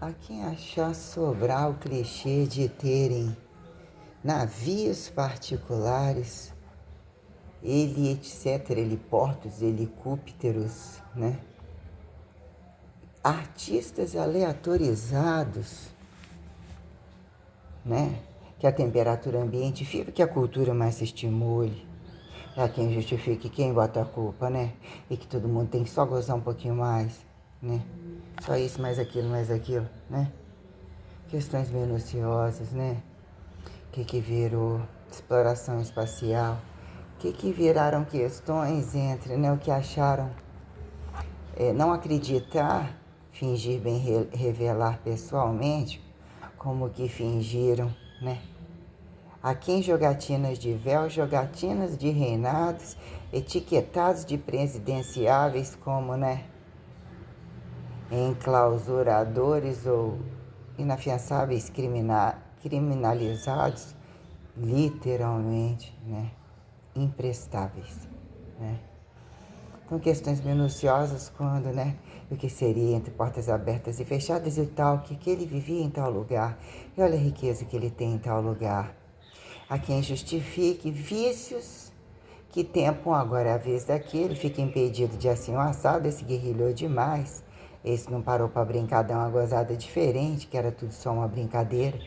A quem achar sobrar o clichê de terem navios particulares, etc., heliportos, helicópteros, né? Artistas aleatorizados, né? Que a temperatura ambiente fica, que a cultura mais se estimule. É quem justifique, quem bota a culpa, né? E que todo mundo tem que só gozar um pouquinho mais, né? Só isso, mais aquilo, né? Questões minuciosas, né? O que virou exploração espacial? O que viraram questões entre, né? O que acharam não acreditar, fingir bem revelar pessoalmente, como que fingiram, né? A quem jogatinas de véu, jogatinas de reinados, etiquetados de presidenciáveis como, né? Enclausuradores ou inafiançáveis criminalizados, literalmente, né? Imprestáveis, né? Com questões minuciosas quando, né? O que seria entre portas abertas e fechadas e tal, que ele vivia em tal lugar. E olha a riqueza que ele tem em tal lugar. A quem justifique vícios que tempam agora é a vez daquele, fica impedido de assim um assado, esse guerrilhou demais. Esse não parou para brincar, dar uma gozada diferente, que era tudo só uma brincadeira.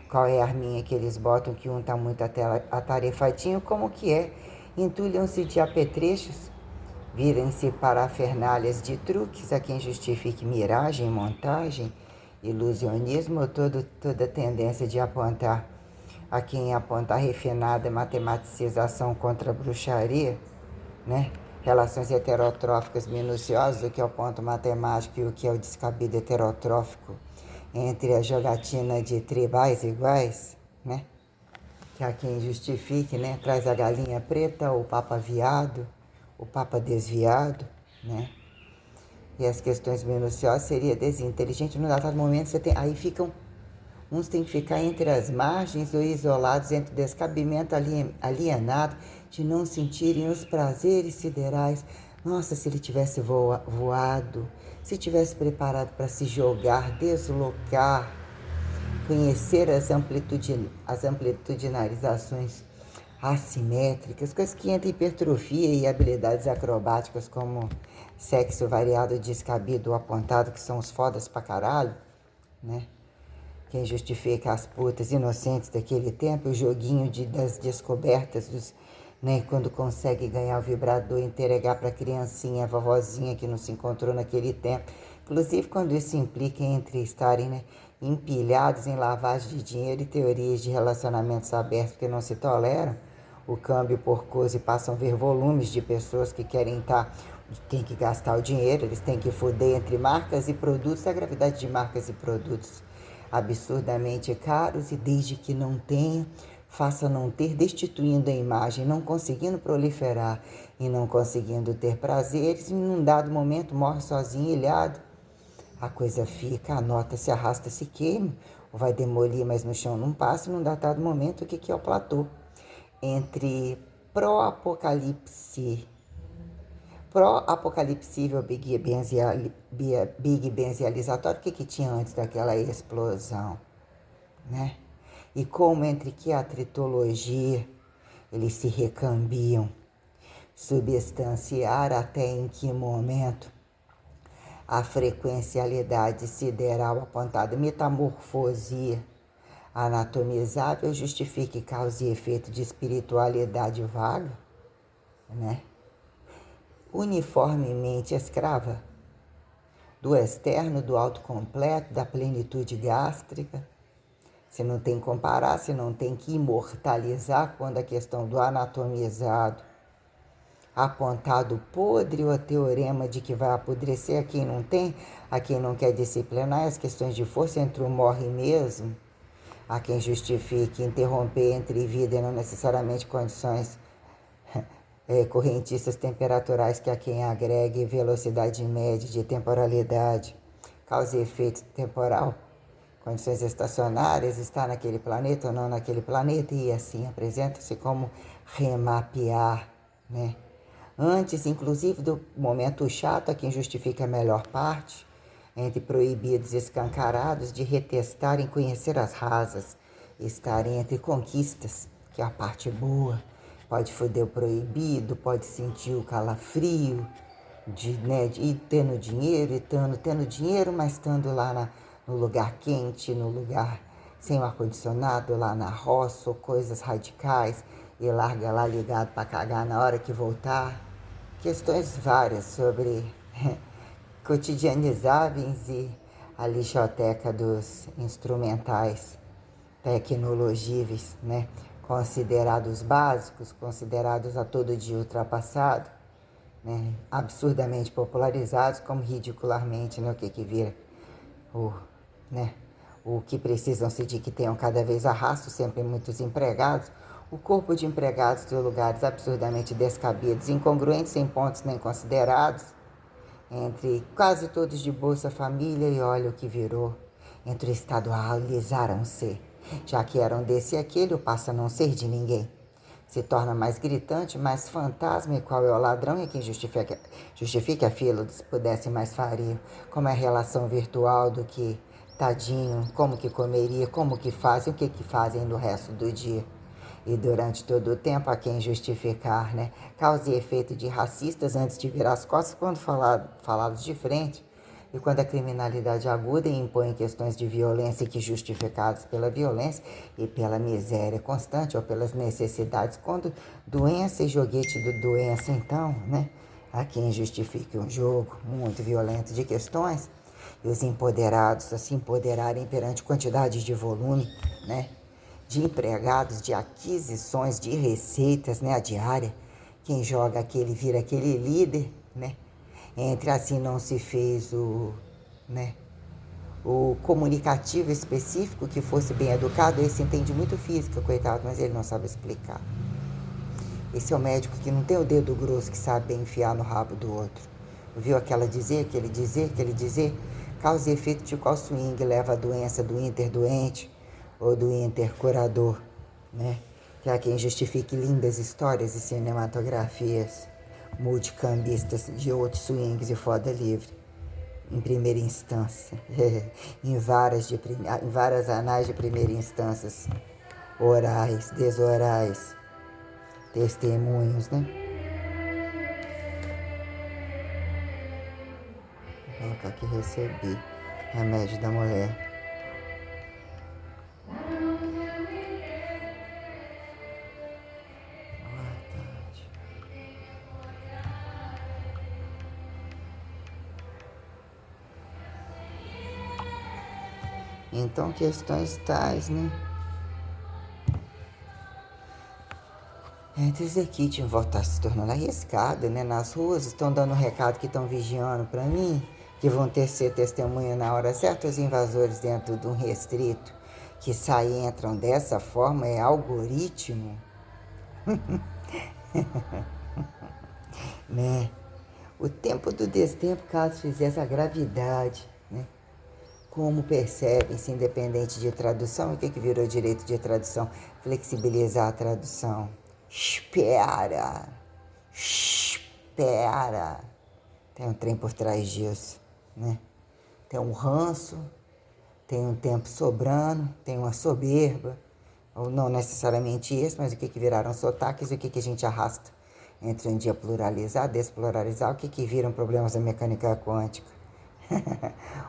Qual é a arminha que eles botam que um tá muito atarefadinho, como que é? Entulham-se de apetrechos, viram-se parafernálias de truques, a quem justifique miragem, montagem, ilusionismo ou toda tendência de apontar a quem aponta a refinada matematicização contra a bruxaria, né? Relações heterotróficas minuciosas, o que é o ponto matemático e o que é o descabido heterotrófico entre a jogatina de tribais iguais, né? Que há quem justifique, né? Traz a galinha preta, o papa viado, o papa desviado, né? E as questões minuciosas seria desinteligente. No dado momento, você tem, aí ficam, uns têm que ficar entre as margens ou isolados entre o descabimento alienado de não sentirem os prazeres siderais. Nossa, se ele tivesse voado, se tivesse preparado para se jogar, deslocar, conhecer as amplitudinalizações assimétricas, coisas que entram em hipertrofia e habilidades acrobáticas como sexo variado, descabido ou apontado, que são os fodas pra caralho, né? Quem justifica as putas inocentes daquele tempo, o joguinho das descobertas, né, quando consegue ganhar o vibrador e entregar para a criancinha, a vovozinha que não se encontrou naquele tempo. Inclusive quando isso implica entre estarem, né, empilhados em lavagem de dinheiro e teorias de relacionamentos abertos que não se toleram, o câmbio porcoso e passam a ver volumes de pessoas que querem tem que gastar o dinheiro, eles têm que foder entre marcas e produtos, a gravidade de marcas e produtos absurdamente caros, e desde que não tenha, faça não ter, destituindo a imagem, não conseguindo proliferar e não conseguindo ter prazeres, e num dado momento morre sozinho, ilhado. A coisa fica, a nota se arrasta, se queima, ou vai demolir, mas no chão não passa, e num dado momento, o que é o platô? Entre pró-apocalipsível Big Benzializatório, o que tinha antes daquela explosão, né? E como entre que a tritologia eles se recambiam, substanciar até em que momento a frequencialidade sideral apontada, metamorfosia anatomizável justifique causa e efeito de espiritualidade vaga, né? Uniformemente escrava do externo, do autocompleto, da plenitude gástrica. Você não tem que comparar, você não tem que imortalizar quando a questão do anatomizado, apontado podre, ou a teorema de que vai apodrecer a quem não tem, a quem não quer disciplinar, as questões de força entre o morre mesmo, a quem justifique interromper entre vida e não necessariamente condições correntistas temperaturais, que a quem agregue velocidade média de temporalidade, causa e efeito temporal, condições estacionárias, está naquele planeta ou não naquele planeta, e assim apresenta-se como remapear, né? Antes, inclusive, do momento chato, a quem justifica a melhor parte, entre proibidos escancarados de retestarem conhecer as rasas, estarem entre conquistas, que é a parte boa, pode foder o proibido, pode sentir o calafrio, de ir tendo dinheiro, e tendo dinheiro, mas estando lá no lugar quente, no lugar sem o ar-condicionado, lá na roça, ou coisas radicais, e larga lá ligado para cagar na hora que voltar. Questões várias sobre cotidianizáveis e a lixoteca dos instrumentais tecnologíveis, né? Considerados básicos, considerados a todo dia ultrapassados, né? Absurdamente popularizados, como ridicularmente, né? O que vira né? O que precisam se de que tenham cada vez arrasto, sempre muitos empregados, o corpo de empregados de lugares absurdamente descabidos, incongruentes, sem pontos nem considerados, entre quase todos de Bolsa Família, e olha o que virou, entre o estadualizaram-se, já que eram desse e aquele, o passa a não ser de ninguém. Se torna mais gritante, mais fantasma, e qual é o ladrão e quem justifique a fila, se pudesse mais faria, como é a relação virtual do que, tadinho, como que comeria, como que fazem, o que fazem no resto do dia. E durante todo o tempo, a quem justificar, né? Causa e efeito de racistas antes de virar as costas quando falados de frente. E quando a criminalidade aguda impõe questões de violência que justificadas pela violência e pela miséria constante ou pelas necessidades, quando doença e joguete do doença, então, né? Há quem justifique um jogo muito violento de questões e os empoderados a se empoderarem perante quantidade de volume, né? De empregados, de aquisições, de receitas, né? A diária. Quem joga aquele vira aquele líder, né? Entre assim não se fez o comunicativo específico que fosse bem educado. Esse entende muito física, coitado, mas ele não sabe explicar. Esse é o médico que não tem o dedo grosso, que sabe bem enfiar no rabo do outro. Viu aquele dizer, causa e efeito de qual swing leva a doença do interdoente ou do intercurador, né? Que há quem justifique lindas histórias e cinematografias multicambistas de outros swings e foda livre, em primeira instância, em várias anais de primeira instância, orais, desorais, testemunhos, né? Vou colocar que recebi remédio da mulher. Então, questões tais, né? Dizer que tinha voltar se tornando arriscado, né? Nas ruas estão dando recado que estão vigiando para mim, que vão ser testemunha na hora certa os invasores dentro de um restrito, que saem e entram dessa forma, é algoritmo. Né? O tempo do destempo, caso fizesse a gravidade, né? Como percebem-se, independente de tradução, o que virou direito de tradução? Flexibilizar a tradução. Espera. Tem um trem por trás disso, né? Tem um ranço, tem um tempo sobrando, tem uma soberba, ou não necessariamente isso, mas o que viraram sotaques, o que a gente arrasta entre um dia pluralizar, despluralizar, o que viram problemas da mecânica quântica.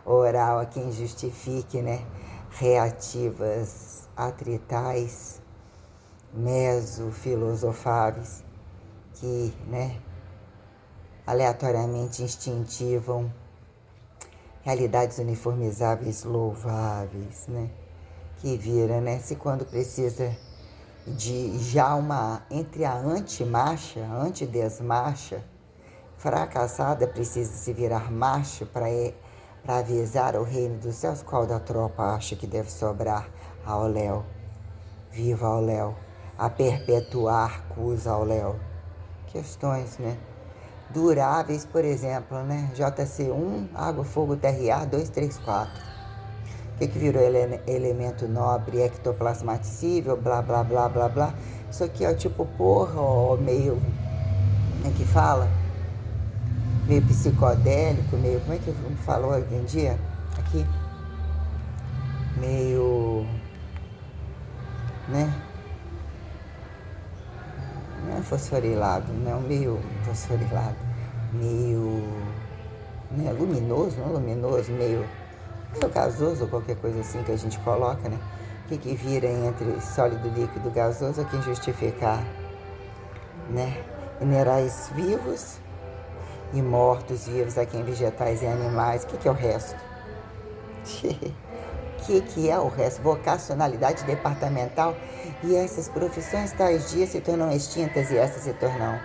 Oral a quem justifique, né? Reativas atritais, mesofilosofáveis, que, né? Aleatoriamente instintivam realidades uniformizáveis louváveis, né? Que vira, né? Se quando precisa de já entre a antimarcha, antidesmarcha, fracassada, precisa se virar macho para avisar o reino dos céus. Qual da tropa acha que deve sobrar ao Léo? Viva ao Léo! A perpetuar cusa ao Léo. Questões, né? Duráveis, por exemplo, né? JC1, água, fogo, terra e ar, 2, 3, 4. O que virou elemento nobre, ectoplasmaticível, blá, blá, blá, blá, blá. Isso aqui é tipo porra, ó, meio... Como é que fala? meio psicodélico, meio, como é que falou hoje em dia? Aqui, meio, né? Não é fosforilado, não, meio fosforilado, meio, né, luminoso, não luminoso, meio gasoso ou qualquer coisa assim que a gente coloca, né? O que vira entre sólido, líquido, gasoso é quem justificar, né? Minerais vivos e mortos vivos aqui em vegetais e animais. O que é o resto? Que é o resto? Vocacionalidade departamental. E essas profissões tais dias se tornam extintas e essas se tornam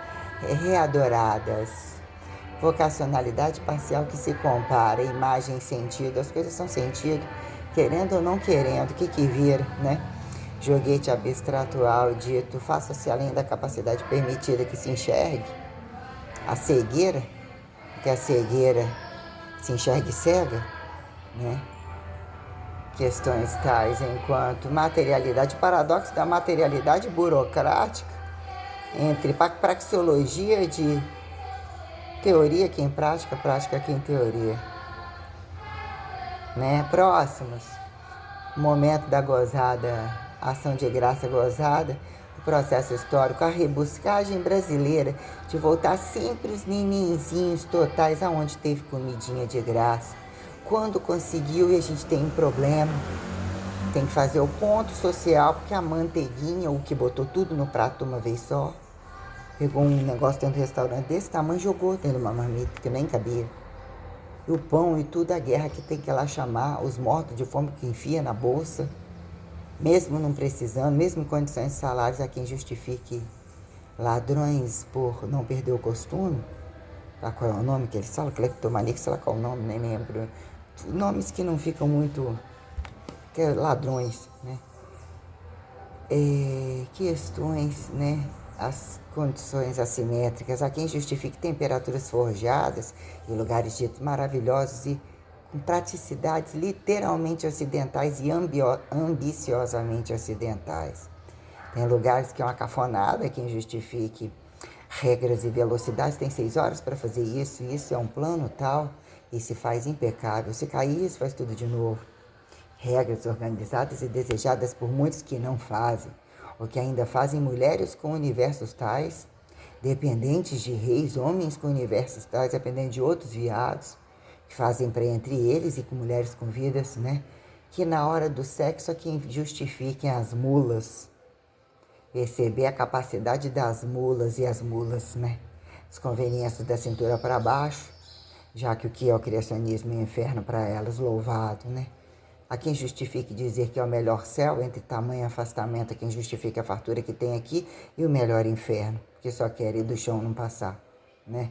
readoradas. Vocacionalidade parcial que se compara, imagem e sentido. As coisas são sentido, querendo ou não querendo. O que vira, né? Joguete abstratual dito, faça-se além da capacidade permitida que se enxergue. A cegueira, que a cegueira se enxergue cega, né? Questões tais enquanto materialidade, paradoxo da materialidade burocrática entre praxeologia de teoria que em prática, prática que em teoria, né? Próximos, momento da gozada, ação de graça gozada, o processo histórico, a rebuscagem brasileira de voltar sempre os neninzinhos totais aonde teve comidinha de graça. Quando conseguiu e a gente tem um problema, tem que fazer o ponto social, porque a manteiguinha, o que botou tudo no prato uma vez só, pegou um negócio dentro do restaurante desse tamanho, jogou dentro de uma marmita que nem cabia. E o pão e tudo, a guerra que tem que ir lá chamar, os mortos de fome que enfia na bolsa, mesmo não precisando, mesmo em condições de salários, a quem justifique ladrões por não perder o costume. Qual é o nome que eles falam? Cleptomaníaco, sei lá qual é o nome, nem lembro. Nomes que não ficam muito... que é ladrões, né? Questões, né? As condições assimétricas, a quem justifique temperaturas forjadas e lugares ditos maravilhosos e com praticidades literalmente ocidentais e ambiciosamente ocidentais. Tem lugares que é uma cafonada, quem justifique regras e velocidades, tem 6 horas para fazer isso é um plano tal, e se faz impecável. Se cair, isso faz tudo de novo. Regras organizadas e desejadas por muitos que não fazem, ou que ainda fazem mulheres com universos tais, dependentes de reis, homens com universos tais, dependentes de outros viados, que fazem para entre eles e com mulheres com vidas, né? Que na hora do sexo é quem justifiquem as mulas, perceber a capacidade das mulas e as mulas, né? As conveniências da cintura para baixo, já que o que é o criacionismo e o inferno para elas, louvado, né? A quem justifique dizer que é o melhor céu, entre tamanho afastamento, a quem justifique a fartura que tem aqui e o melhor inferno, que só quer ir do chão não passar, né?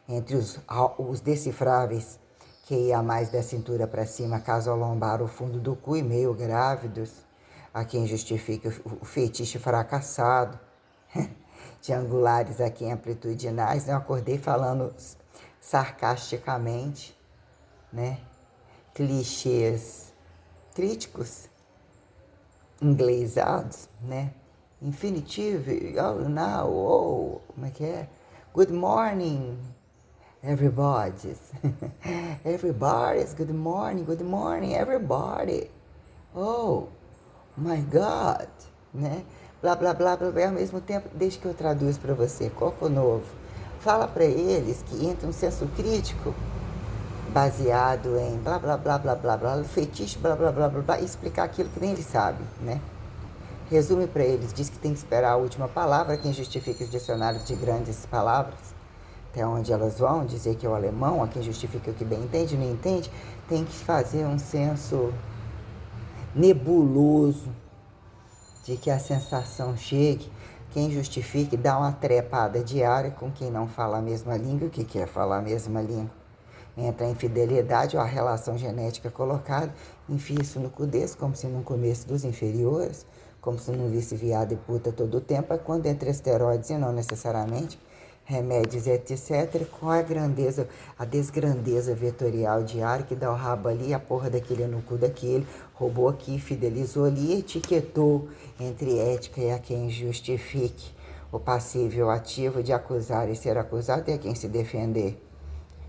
Entre os decifráveis, que ia mais da cintura para cima, caso ao lombar o fundo do cu e meio grávidos, a quem justifique o fetiche fracassado, de angulares a quem amplitudinais, eu acordei falando sarcasticamente, né? Clichês críticos, inglesados, né? Infinitive, oh, now, oh, como é que é? Good morning, everybody's. Everybody's, good morning, everybody. Oh, my God, né? Blá, blá, blá, blá, blá. Ao mesmo tempo, deixa que eu traduzo para você, Coco Novo. Fala para eles que entra um senso crítico baseado em blá, blá, blá, blá, blá, blá, fetiche, blá, blá, blá, blá, blá, e explicar aquilo que nem eles sabem, né? Resume para eles, diz que tem que esperar a última palavra, quem justifica os dicionários de grandes palavras, até onde elas vão, dizer que é o alemão, a quem justifica o que bem entende, não entende, tem que fazer um senso nebuloso de que a sensação chegue, quem justifique dá uma trepada diária com quem não fala a mesma língua, o que quer falar a mesma língua. Entra a infidelidade ou a relação genética colocada, enfia isso no cu desse, como se não comesse dos inferiores, como se não visse viado e puta todo o tempo, é quando entra esteroides e não necessariamente, remédios, etc., com a grandeza, a desgrandeza vetorial diária que dá o rabo ali, a porra daquele no cu daquele, roubou aqui, fidelizou ali, etiquetou entre ética e a quem justifique o passível ativo de acusar e ser acusado e a quem se defender.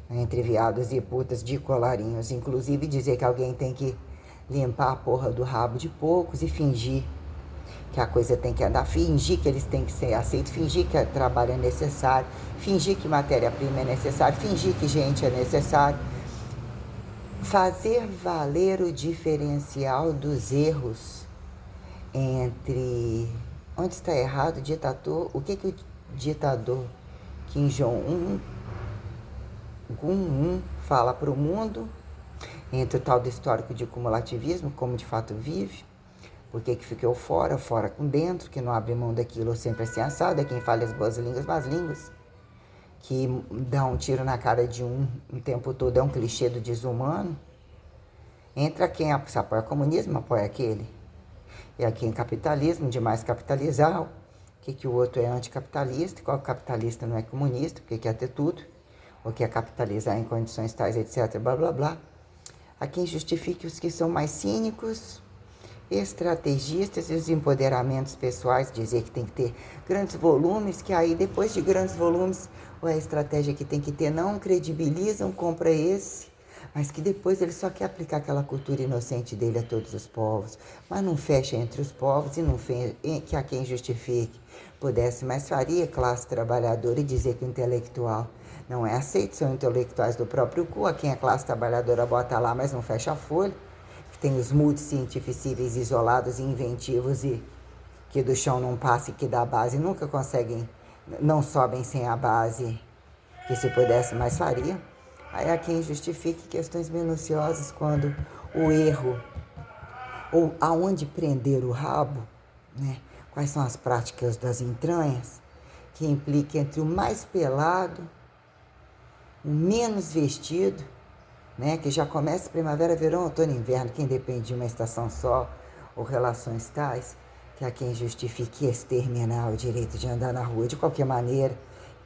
entre viados e putas de colarinhos. Inclusive dizer que alguém tem que limpar a porra do rabo de poucos e fingir que a coisa tem que andar, fingir que eles têm que ser aceitos, fingir que trabalho é necessário, fingir que matéria-prima é necessário, fingir que gente é necessário. Fazer valer o diferencial dos erros entre onde está errado o ditador, o que o ditador Kim Jong-un fala para o mundo, entre o tal do histórico de cumulativismo, como de fato vive, por que ficou fora com dentro, que não abre mão daquilo sempre assim assado, é quem fala as boas línguas, más línguas, que dá um tiro na cara de um o tempo todo, é um clichê do desumano. Entra quem apoia comunismo, apoia aquele. E aqui em capitalismo, demais capitalizar, o que o outro é anticapitalista, qual capitalista não é comunista, porque quer ter tudo, ou quer capitalizar em condições tais, etc, blá blá blá. Há quem justifique os que são mais cínicos, estrategistas e os empoderamentos pessoais, dizer que tem que ter grandes volumes, que aí depois de grandes volumes, ou a estratégia que tem que ter, não credibilizam, compra esse, mas que depois ele só quer aplicar aquela cultura inocente dele a todos os povos, mas não fecha entre os povos e não fecha, que a quem justifique pudesse, mas faria classe trabalhadora e dizer que o intelectual não é aceito, são intelectuais do próprio cu, a quem a classe trabalhadora bota lá, mas não fecha a folha, que tem os multicientificíveis isolados e inventivos e que do chão não passa e que da base nunca conseguem, não sobem sem a base, que se pudesse, mais faria. Aí há quem justifique questões minuciosas quando o erro, ou aonde prender o rabo, né? Quais são as práticas das entranhas, que implica entre o mais pelado, o menos vestido, né? Que já começa primavera, verão, outono e inverno, quem depende de uma estação só, ou relações tais, que há quem justifique exterminar o direito de andar na rua de qualquer maneira,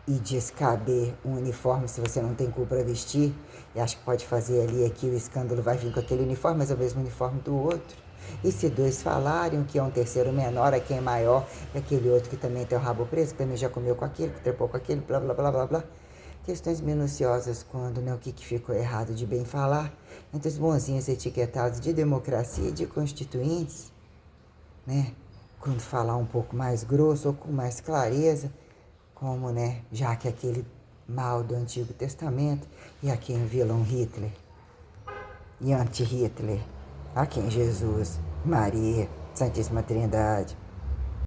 e descaber um uniforme se você não tem cu para vestir, e acha que pode fazer ali aqui, o escândalo vai vir com aquele uniforme, mas é o mesmo uniforme do outro. E se dois falarem, o que é um terceiro menor, a quem é maior, e aquele outro que também tem o rabo preso, que também já comeu com aquele, que trepou com aquele, blá, blá, blá, blá, blá. Questões minuciosas quando, né, o que ficou errado de bem falar, entre os bonzinhos etiquetados de democracia e de constituintes, né, quando falar um pouco mais grosso ou com mais clareza, como, né, já que aquele mal do Antigo Testamento, e a quem vilão Hitler, e anti-Hitler, a quem Jesus, Maria, Santíssima Trindade,